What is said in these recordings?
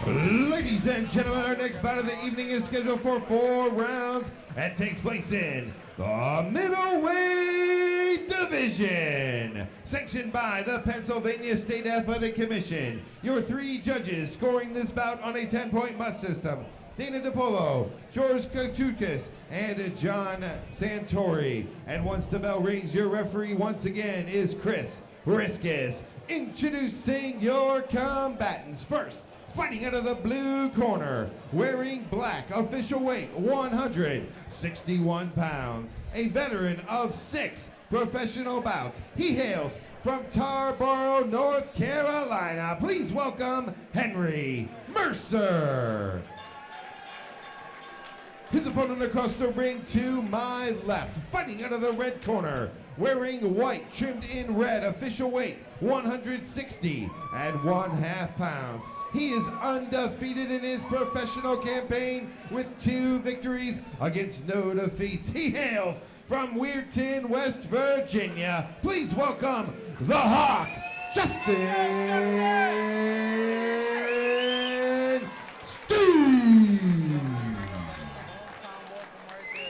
Ladies and gentlemen, our next bout of the evening is scheduled for 4 rounds and takes place in the middleweight division. Sanctioned by the Pennsylvania State Athletic Commission. Your 3 judges scoring this bout on a 10-point must system. Dana DiPolo, George Katukas, and John Santori. And once the bell rings, your referee once again is Chris Riskus. Introducing your combatants. First, fighting out of the blue corner, wearing black, official weight 161 pounds, a veteran of 6 professional bouts. He hails from Tarboro, North Carolina. Please welcome Henry Mercer. His opponent across the ring to my left, fighting out of the red corner, wearing white, trimmed in red, official weight 160.5 pounds. He is undefeated in his professional campaign with 2 victories against no defeats. He hails from Weirton, West Virginia. Please welcome the Hawk, Justin Steave.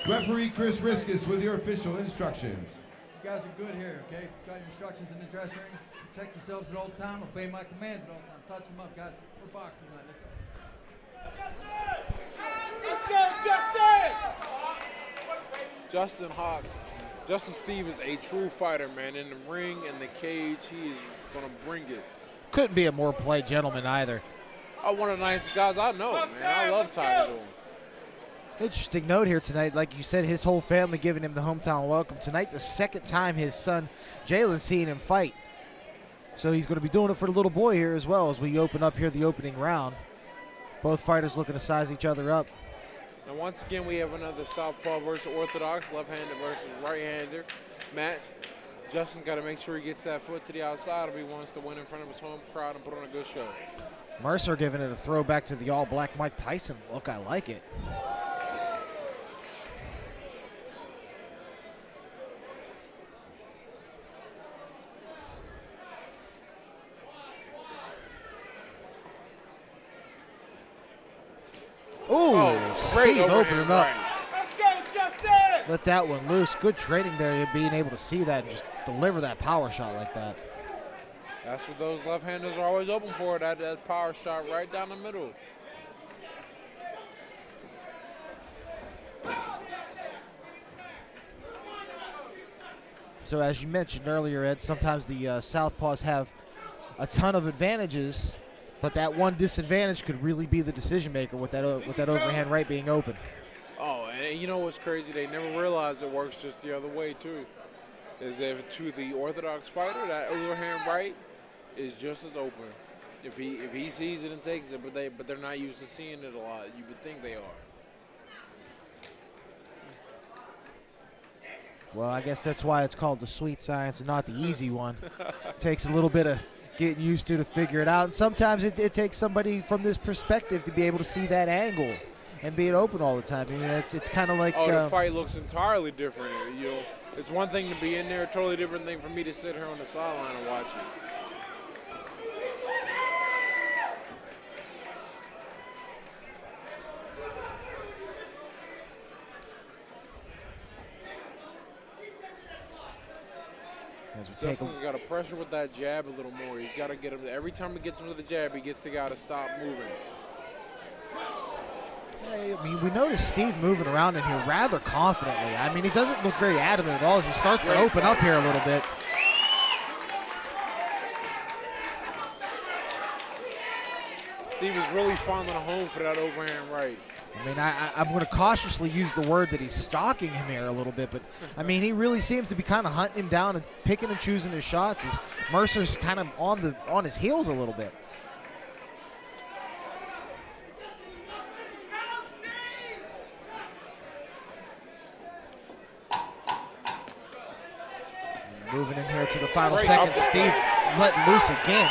Referee Chris Riskus with your official instructions. You guys are good here, okay? Got your instructions in the dressing ring. Protect yourselves at all time. Obey my commands at all time. Touch them up, guys. We're boxing tonight. Let's go, Justin! Justin Hawk. Justin Steave is a true fighter, man. In the ring, in the cage, he is going to bring it. Couldn't be a more polite gentleman either. One of the nicest guys I know, man. I love talking to him. Interesting note here tonight. Like you said, his whole family giving him the hometown welcome. Tonight, the second time his son, Jalen's seeing him fight. So he's going to be doing it for the little boy here as well as we open up here the opening round. Both fighters looking to size each other up. And once again, we have another southpaw versus orthodox, left-hander versus right-hander match. Justin got to make sure he gets that foot to the outside if he wants to win in front of his home crowd and put on a good show. Mercer giving it a throwback to the all-black Mike Tyson look. I like it. Ooh, Steave opening up. Let's go, Justin! Let that one loose. Good training there, being able to see that and just deliver that power shot like that. That's what those left-handers are always open for, that power shot right down the middle. So as you mentioned earlier, Ed, sometimes the southpaws have a ton of advantages, but that one disadvantage could really be the decision maker with that overhand right being open. Oh, and you know what's crazy? They never realized it works just the other way too. Is if to the orthodox fighter, that overhand right is just as open. If he sees it and takes it, but they're not used to seeing it a lot. You would think they are. Well, I guess that's why it's called the sweet science and not the easy one. Takes a little bit of getting used to figure it out. And sometimes it takes somebody from this perspective to be able to see that angle and be it open all the time. I mean, it's kind of like the fight looks entirely different. You know, it's one thing to be in there, a totally different thing for me to sit here on the sideline and watch it. Justin's got to pressure with that jab a little more. He's got to get him. Every time he gets him with the jab, he gets the guy to stop moving. I mean, we noticed Steave moving around in here rather confidently. I mean, he doesn't look very adamant at all as he starts to open up here a little bit. Steave is really finding a home for that overhand right. I mean, I'm going to cautiously use the word that he's stalking him here a little bit, but, I mean, he really seems to be kind of hunting him down and picking and choosing his shots as Mercer's kind of on his heels a little bit. Moving in here to the final seconds, Steave letting loose again.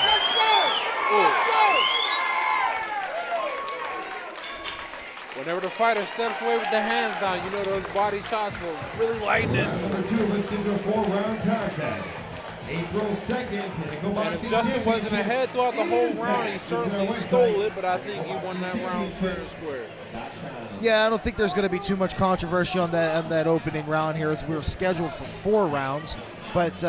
Whenever the fighter steps away with the hands down, you know those body shots will really lighten it. Number 2 listed to a 4-round contest. April 2nd, Pinnacle And if Boxing Justin wasn't Championship ahead throughout the whole is round, he back. certainly Visit our stole website, it, but I think he won that round fair and square. Yeah, I don't think there's going to be too much controversy on that opening round here, as we were scheduled for 4 rounds. But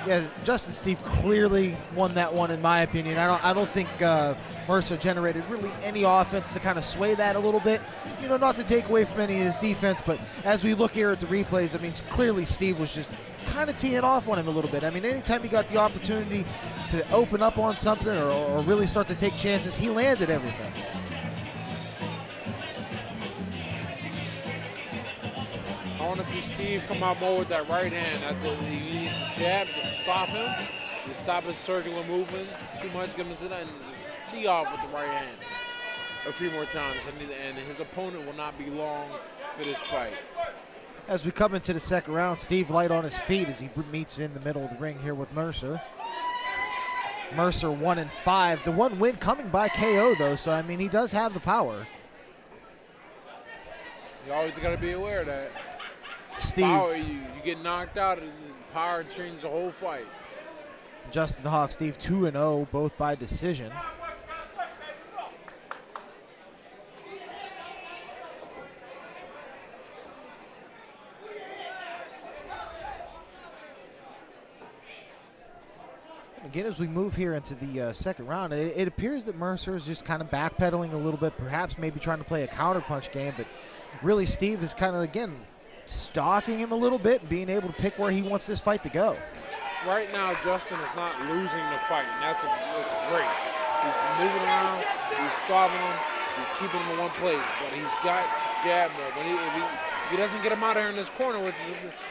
yeah, Justin Steave clearly won that one, in my opinion. I don't think Mercer generated really any offense to kind of sway that a little bit. You know, not to take away from any of his defense, but as we look here at the replays, I mean, clearly Steave was just kind of teeing off on him a little bit. I mean, anytime he got the opportunity to open up on something or really start to take chances, he landed everything. I want to see Steave come out more with that right hand. He needs a jab to stop him. You stop his circular movement too much, get him to sit down and just tee off with the right hand a few more times. And his opponent will not be long for this fight. As we come into the second round, Steave light on his feet as he meets in the middle of the ring here with Mercer. Mercer 1-5. The one win coming by KO, though, so, I mean, he does have the power. You always got to be aware of that. Steave. Power, you get knocked out, and power changes the whole fight. Justin the Hawk Steave 2-0, both by decision. Again, as we move here into the second round, it appears that Mercer is just kind of backpedaling a little bit, perhaps maybe trying to play a counterpunch game, but really Steave is kind of, again, stalking him a little bit and being able to pick where he wants this fight to go. Right now, Justin is not losing the fight, and that's great. He's moving around, he's stopping him, he's keeping him in one place, but he's got to jab more. If he doesn't get him out of here in this corner,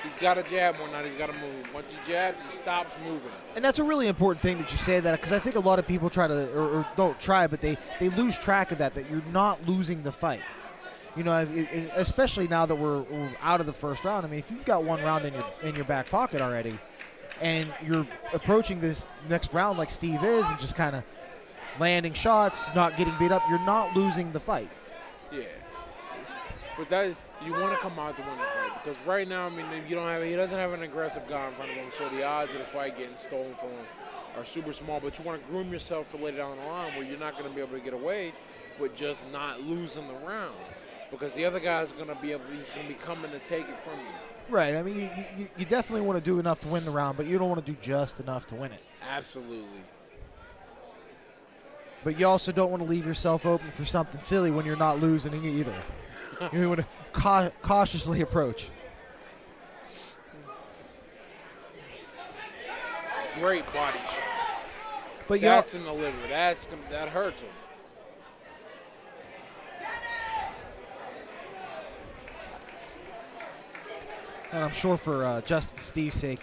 he's got to jab more, now he's got to move. Once he jabs, he stops moving. And that's a really important thing that you say that, because I think a lot of people try to, or don't try, but they lose track of that you're not losing the fight. You know, especially now that we're out of the first round. I mean, if you've got one round in your back pocket already, and you're approaching this next round like Steave is, and just kind of landing shots, not getting beat up, you're not losing the fight. Yeah, but that you want to come out to win the fight, because right now, I mean, he doesn't have an aggressive guy in front of him, so the odds of the fight getting stolen from him are super small. But you want to groom yourself for later down the line, where you're not going to be able to get away with just not losing the round. Because the other guy's he's going to be coming to take it from you. Right. I mean, you definitely want to do enough to win the round, but you don't want to do just enough to win it. Absolutely. But you also don't want to leave yourself open for something silly when you're not losing either. You want to cautiously approach. Great body shot. But that's in the liver. That hurts him. And I'm sure for Justin Steave's sake,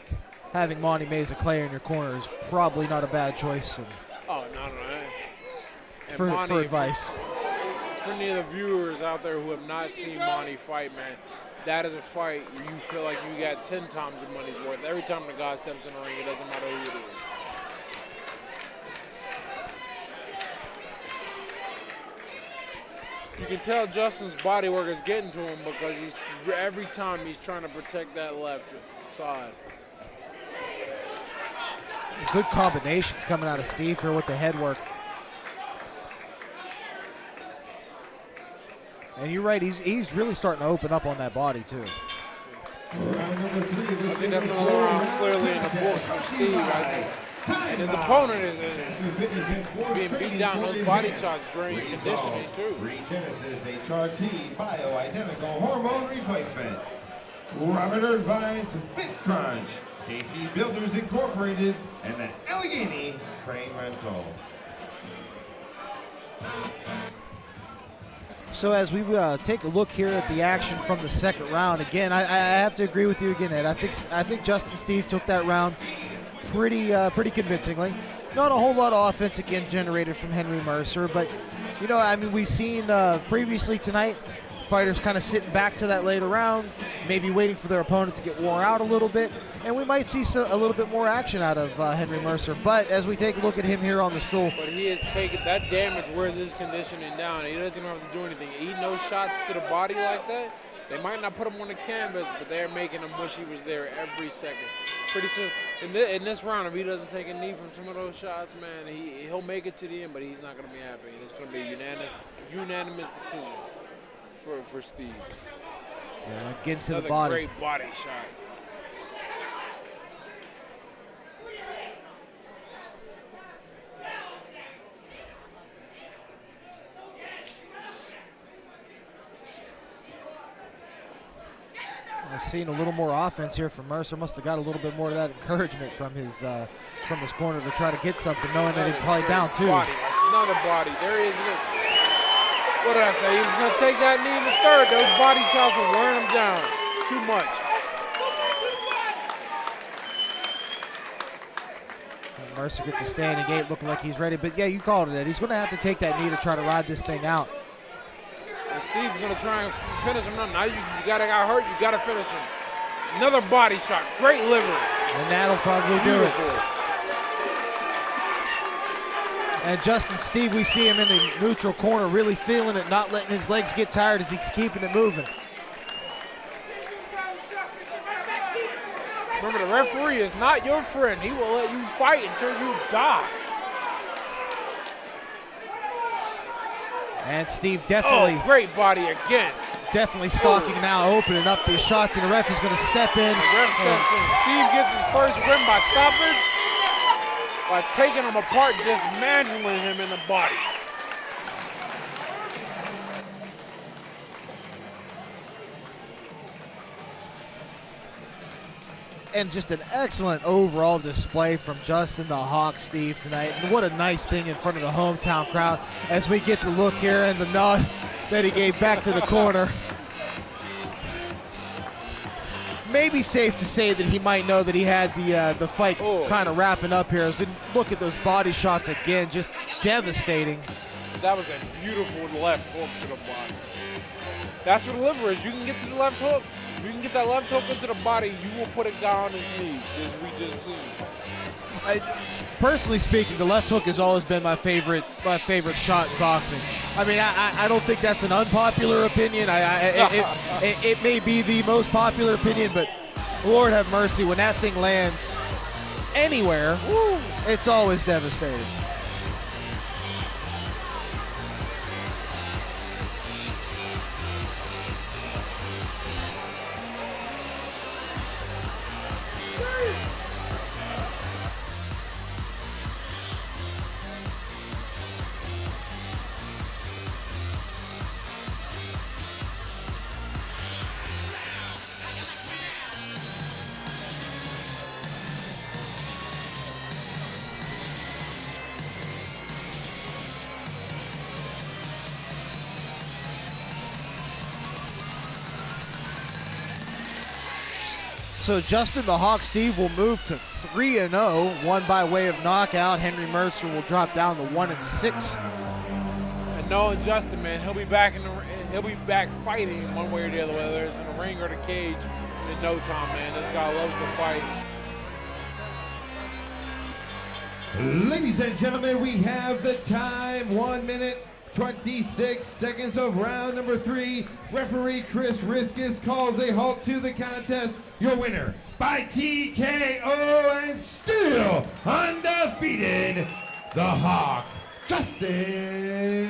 having Monty Meza Clay in your corner is probably not a bad choice. Oh, no. For Monty, advice. For any of the viewers out there who have not seen Monty fight, man, that is a fight you feel like you got 10 times your money's worth. Every time the guy steps in the ring, it doesn't matter who it is. You can tell Justin's body work is getting to him, because every time he's trying to protect that left side. Good combinations coming out of Steave here with the head work. And you're right, he's really starting to open up on that body, too. Round number 3 of this I think that's another round clearly in the books for Steave. And his opponent is being beat down those body shots during conditioning, too. Regenesis HRT Bioidentical Hormone Replacement. Robert Irvine's Fit Crunch. KP Builders Incorporated. And the Allegheny Crane Rental. So as we take a look here at the action from the second round, again, I have to agree with you again, Ed. I think Justin Steave took that round pretty convincingly. Not a whole lot of offense again generated from Henry Mercer, but you know, I mean, we've seen previously tonight fighters kind of sitting back to that later round, maybe waiting for their opponent to get wore out a little bit, and we might see a little bit more action out of Henry Mercer. But as we take a look at him here on the stool, but he has taken that damage, wears his conditioning down. He doesn't have to do anything. Eating those shots to the body like that, they might not put him on the canvas, but they're making him wish he was there every second. pretty soon. In this round, if he doesn't take a knee from some of those shots, man, he'll make it to the end, but he's not going to be happy. And it's going to be a unanimous decision for Steave. Yeah, getting to Another the body. great body shot. I've seen a little more offense here from Mercer. Must have got a little bit more of that encouragement from his corner to try to get something, knowing that he's probably down too. Another body. There he is. What did I say? He was going to take that knee in the third. Those body shots were wearing him down too much. And Mercer get the standing gate looking like he's ready. But, yeah, you called it. He's going to have to take that knee to try to ride this thing out. And Steve's going to try and finish him. Now you got hurt. You got to finish him. Another body shot. Great liver. And that'll probably do it. And Justin Steave, we see him in the neutral corner, really feeling it, not letting his legs get tired as he's keeping it moving. Remember, the referee is not your friend. He will let you fight until you die. And Steave definitely... Oh, great body again. Definitely stalking now, opening up these shots, and the ref is going to step in. The ref steps in. Steave gets his first win by stoppage, by taking him apart, dismantling him in the body. And just an excellent overall display from Justin the Hawk Steave tonight. And what a nice thing in front of the hometown crowd as we get the look here and the nod that he gave back to the corner. Maybe safe to say that he might know that he had the fight kind of wrapping up here. As we look at those body shots again, just devastating. That was a beautiful left hook to the body. That's what the liver is. You can get to the left hook. If you can get that left hook into the body, you will put a guy on his knees, as we just seen. Personally speaking, the left hook has always been my favorite shot in boxing. I mean, I don't think that's an unpopular opinion. It may be the most popular opinion, but Lord have mercy, when that thing lands anywhere, it's always devastating. So Justin the Hawk Steave will move to 3-0, one by way of knockout. Henry Mercer will drop down to 1-6. And knowing Justin, man, he'll be back fighting one way or the other, whether it's in the ring or the cage, in no time, man. This guy loves to fight. Ladies and gentlemen, we have the time, 1 minute, 26 seconds of round number 3. Referee Chris Riskus calls a halt to the contest. Your winner by TKO and still undefeated, the Hawk, Justin